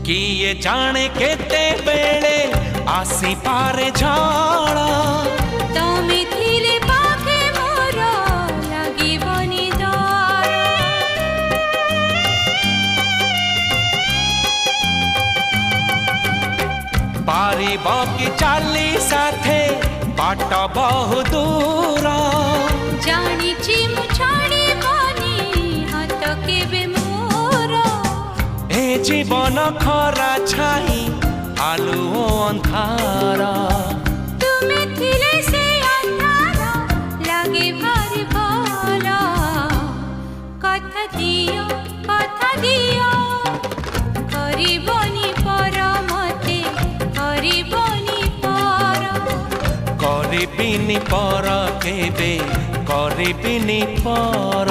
किए जाने केते बेले आसी पारे झाड़ा तमे थिले पाखे मोर लागिबनी डर पारिब कि चाली साथे बाट बहु दूर जानिछि मु छाड़िबनी हाथ केबे मोर ए जीवन खरा छाई आलु अंधार तुमे थिले से अंधार लागे भारी भल कथा दियो करिबनी पर मते करिबनी पर करिबिनी पर केबे करिबिनी पर।